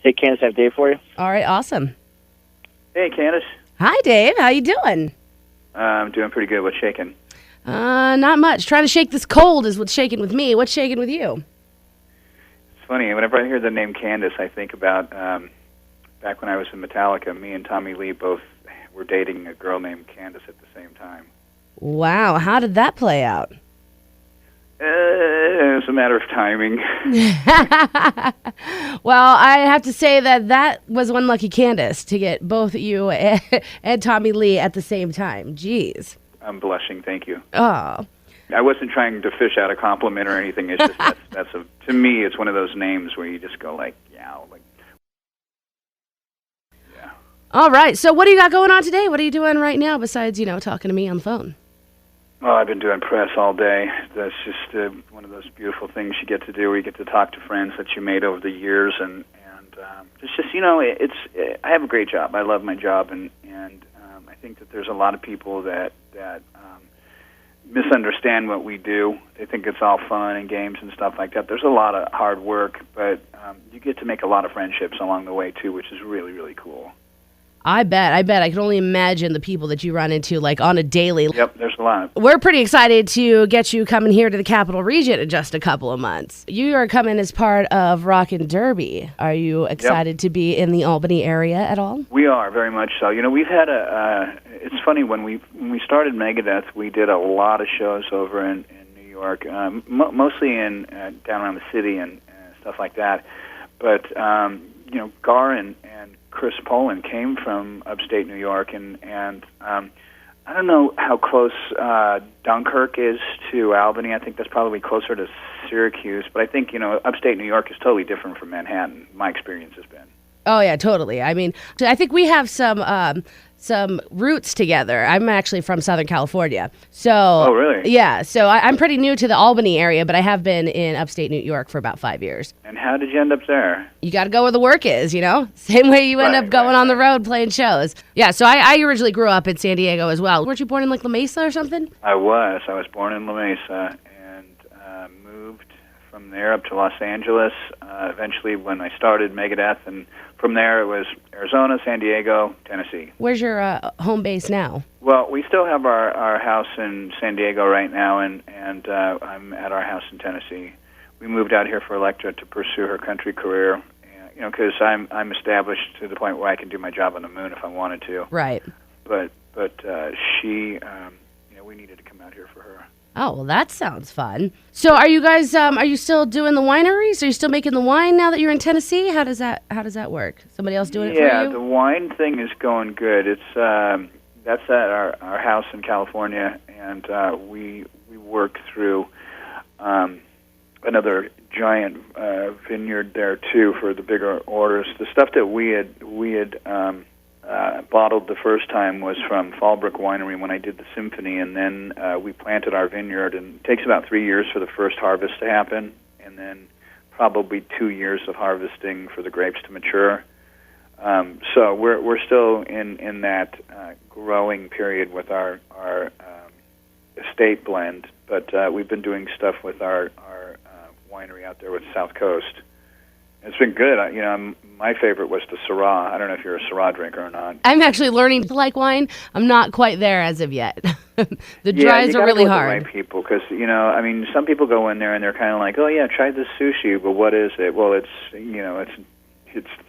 Hey, Candace, I have Dave for you. All right, awesome. Hey, Candace. Hi, Dave. How you doing? I'm doing pretty good. What's shaking? Not much. Trying to shake this cold is what's shaking with me. What's shaking with you? It's funny. Whenever I hear the name Candace, I think about back when I was in Metallica, me and Tommy Lee both were dating a girl named Candace at the same time. Wow, how did that play out? It's a matter of timing. Well, I have to say that was one lucky Candace to get both you and Tommy Lee at the same time. Jeez. I'm blushing. Thank you. Oh. I wasn't trying to fish out a compliment or anything. It's just to me, it's one of those names where you just go like, yeah. All right. So what do you got going on today? What are you doing right now besides, talking to me on the phone? Well, I've been doing press all day. That's just one of those beautiful things you get to do where you get to talk to friends that you made over the years. And it's just, I have a great job. I love my job. And I think that there's a lot of people that misunderstand what we do. They think it's all fun and games and stuff like that. There's a lot of hard work, but you get to make a lot of friendships along the way, too, which is really, really cool. I bet. I can only imagine the people that you run into, like, on a daily. Yep, there's a lot. We're pretty excited to get you coming here to the Capital Region in just a couple of months. You are coming as part of Rockin' Derby. Are you excited to be in the Albany area at all? We are, very much so. We've had it's funny, when we started Megadeth, we did a lot of shows over in New York, mostly in down around the city and stuff like that. But, Gar and Chris Poland came from upstate New York, and I don't know how close Dunkirk is to Albany. I think that's probably closer to Syracuse, but I think, upstate New York is totally different from Manhattan, my experience has been. Oh, yeah, totally. I mean, I think we have some roots together. I'm actually from Southern California. So, oh, really? Yeah, so I'm pretty new to the Albany area, but I have been in upstate New York for about 5 years. And how did you end up there? You got to go where the work is, Same way you end up going on the road playing shows. Yeah, so I originally grew up in San Diego as well. Weren't you born in, La Mesa or something? I was. I was born in La Mesa and moved from there up to Los Angeles, eventually when I started Megadeth, and from there it was Arizona, San Diego, Tennessee. Where's your home base now? Well, we still have our house in San Diego right now, and I'm at our house in Tennessee. We moved out here for Electra to pursue her country career, because I'm established to the point where I can do my job on the moon if I wanted to. Right. But she, we needed to come out here for her. Oh, well, that sounds fun. So are you guys, are you still doing the wineries? Are you still making the wine now that you're in Tennessee? How does that work? Somebody else doing it for you? Yeah, the wine thing is going good. It's that's at our house in California, and we work through another giant vineyard there too for the bigger orders. The stuff that we had bottled the first time was from Fallbrook Winery when I did the symphony, and then we planted our vineyard, and it takes about 3 years for the first harvest to happen, and then probably 2 years of harvesting for the grapes to mature. So we're still in that growing period with our estate blend, but we've been doing stuff with our winery out there with South Coast. It's been good. My favorite was the Syrah. I don't know if you're a Syrah drinker or not. I'm actually learning to like wine. I'm not quite there as of yet. The dries are really hard. Yeah, you got to go with the right people, because, some people go in there and they're kind of like, oh, yeah, try this sushi, but what is it? Well, it's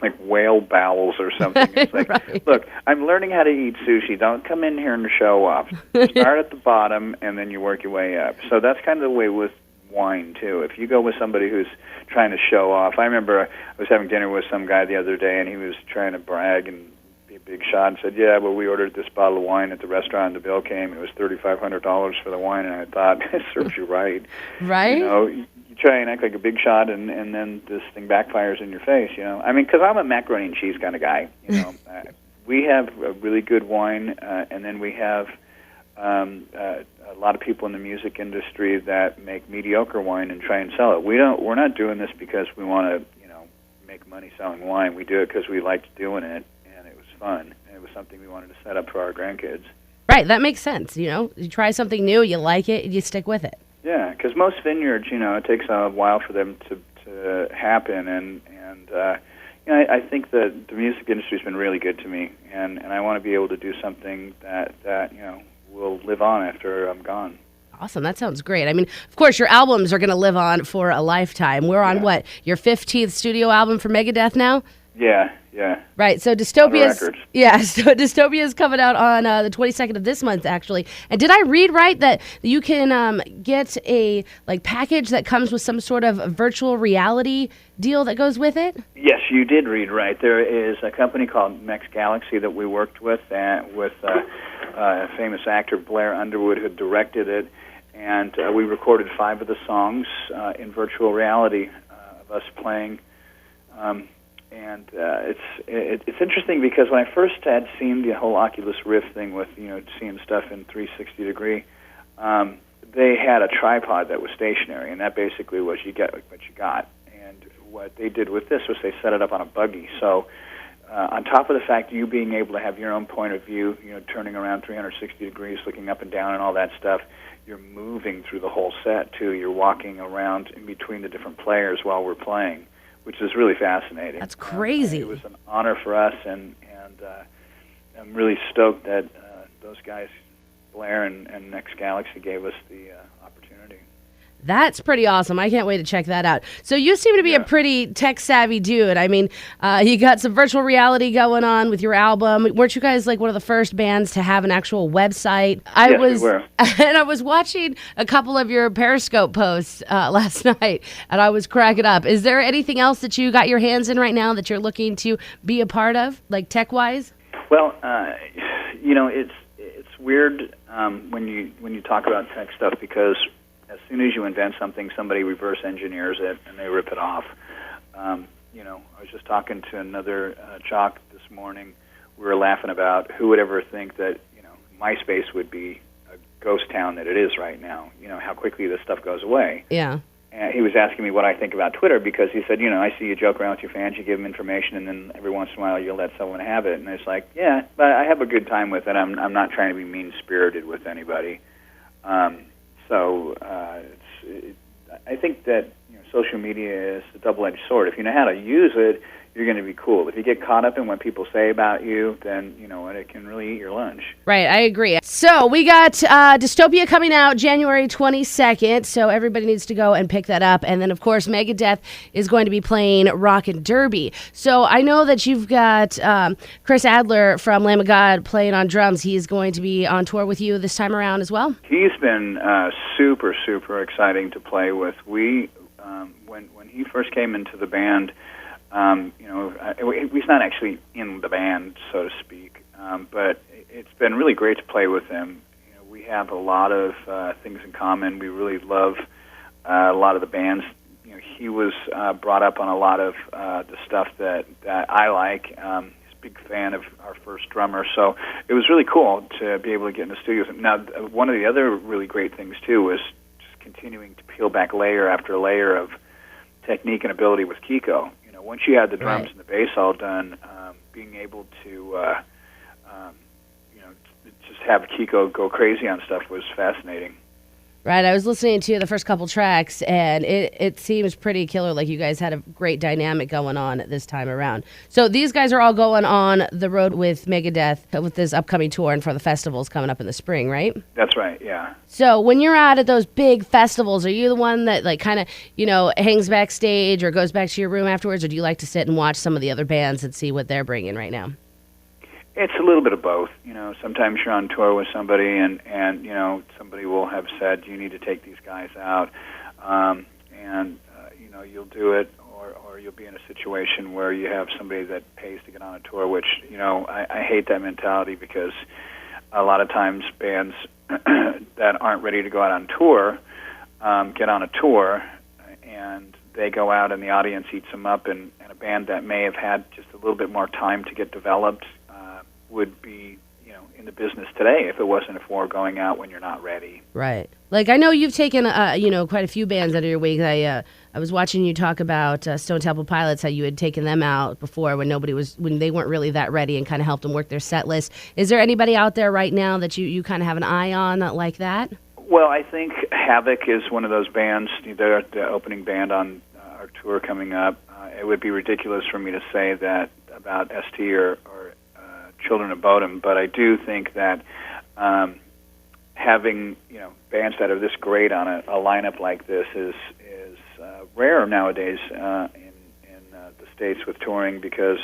like whale bowels or something. It's like, right. Look, I'm learning how to eat sushi. Don't come in here and show off. Start at the bottom, and then you work your way up. So that's kind of the way with wine, too. If you go with somebody who's trying to show off. I remember I was having dinner with some guy the other day, and he was trying to brag and be a big shot and said, yeah, well, we ordered this bottle of wine at the restaurant, and the bill came. It was $3,500 for the wine, and I thought, it serves you right. Right? You try and act like a big shot, and then this thing backfires in your face, because I'm a macaroni and cheese kind of guy, We have a really good wine, and then we have a lot of people in the music industry that make mediocre wine and try and sell it. We're not doing this because we want to, make money selling wine. We do it because we liked doing it, and it was fun, and it was something we wanted to set up for our grandkids. Right, that makes sense. You try something new, you like it, and you stick with it. Yeah, because most vineyards, it takes a while for them to happen, and I think that the music industry's been really good to me, and I want to be able to do something that will live on after I'm gone. Awesome. That sounds great. I mean, of course, your albums are going to live on for a lifetime. We're on what, your 15th studio album for Megadeth now? Yeah. Right. So so Dystopia is coming out on the 22nd of this month, actually. And did I read right that you can get a package that comes with some sort of virtual reality deal that goes with it? Yes, you did read right. There is a company called Next Galaxy that we worked with a famous actor, Blair Underwood, who directed it. And we recorded 5 of the songs in virtual reality of us playing. And it's interesting because when I first had seen the whole Oculus Rift thing with seeing stuff in 360 degree, they had a tripod that was stationary, and that basically was you get what you got. And what they did with this was they set it up on a buggy. So on top of the fact you being able to have your own point of view, turning around 360 degrees, looking up and down and all that stuff, you're moving through the whole set, too. You're walking around in between the different players while we're playing, which is really fascinating. That's crazy. It was an honor for us, and I'm really stoked that those guys, Blair and Next Galaxy, gave us the opportunity. That's pretty awesome. I can't wait to check that out. So you seem to be a pretty tech-savvy dude. I mean, you got some virtual reality going on with your album. Weren't you guys one of the first bands to have an actual website? Yes, we were. And I was watching a couple of your Periscope posts last night, and I was cracking up. Is there anything else that you got your hands in right now that you're looking to be a part of, tech-wise? Well, it's weird when you talk about tech stuff because as soon as you invent something, somebody reverse engineers it and they rip it off. I was just talking to another jock this morning. We were laughing about who would ever think that MySpace would be a ghost town that it is right now. How quickly this stuff goes away. Yeah. And he was asking me what I think about Twitter because he said, I see you joke around with your fans, you give them information, and then every once in a while you'll let someone have it. And it's yeah, but I have a good time with it. I'm not trying to be mean-spirited with anybody. I think that social media is a double-edged sword. If you know how to use it, you're going to be cool. If you get caught up in what people say about you, then it can really eat your lunch. Right, I agree. So we got Dystopia coming out January 22nd, so everybody needs to go and pick that up. And then, of course, Megadeth is going to be playing Rockin' Derby. So I know that you've got Chris Adler from Lamb of God playing on drums. He is going to be on tour with you this time around as well? He's been super, super exciting to play with. When he first came into the band, he's not actually in the band, so to speak, but it's been really great to play with him. We have a lot of things in common. We really love a lot of the bands. He was brought up on a lot of the stuff that I like. He's a big fan of our first drummer, so it was really cool to be able to get in the studio. Now, one of the other really great things, too, was just continuing to peel back layer after layer of technique and ability with Kiko. Once you had the drums and the bass all done, being able to, just have Kiko go crazy on stuff was fascinating. Right, I was listening to the first couple tracks, and it seems pretty killer, like you guys had a great dynamic going on at this time around. So these guys are all going on the road with Megadeth with this upcoming tour and for the festivals coming up in the spring, right? That's right, yeah. So when you're out at those big festivals, are you the one that kind of, hangs backstage or goes back to your room afterwards, or do you like to sit and watch some of the other bands and see what they're bringing right now? It's a little bit of both. Sometimes you're on tour with somebody and somebody will have said, you need to take these guys out. You'll do it, or you'll be in a situation where you have somebody that pays to get on a tour, which, I hate that mentality because a lot of times bands that aren't ready to go out on tour get on a tour and they go out and the audience eats them up, and a band that may have had just a little bit more time to get developed would be, in the business today if it wasn't for going out when you're not ready. Right. I know you've taken, quite a few bands under your wing. I was watching you talk about Stone Temple Pilots, how you had taken them out before when they weren't really that ready, and kind of helped them work their set list. Is there anybody out there right now that you kind of have an eye on like that? Well, I think Havoc is one of those bands. They're the opening band on our tour coming up. It would be ridiculous for me to say that about ST or Children of Bodom, but I do think that having bands that are this great on a lineup like this is rare nowadays in the States with touring, because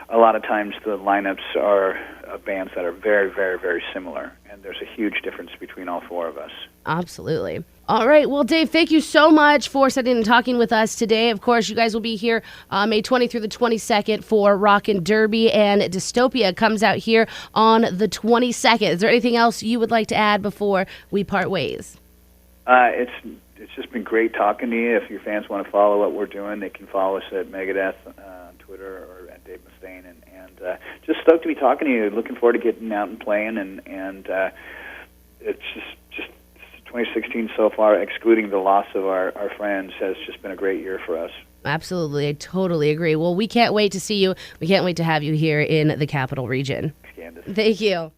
a lot of times the lineups are bands that are very, very, very similar, and there's a huge difference between all four of us. Absolutely. All right. Well, Dave, thank you so much for sitting and talking with us today. Of course, you guys will be here May 20th through the 22nd for Rockin' Derby, and Dystopia comes out here on the 22nd. Is there anything else you would like to add before we part ways? It's just been great talking to you. If your fans want to follow what we're doing, they can follow us at Megadeth on Twitter or at Dave Mustaine, and just stoked to be talking to you. Looking forward to getting out and playing, and it's just 2016 so far, excluding the loss of our friends, has just been a great year for us. Absolutely. I totally agree. Well, we can't wait to see you. We can't wait to have you here in the Capital Region. Thanks, Candace. Thank you.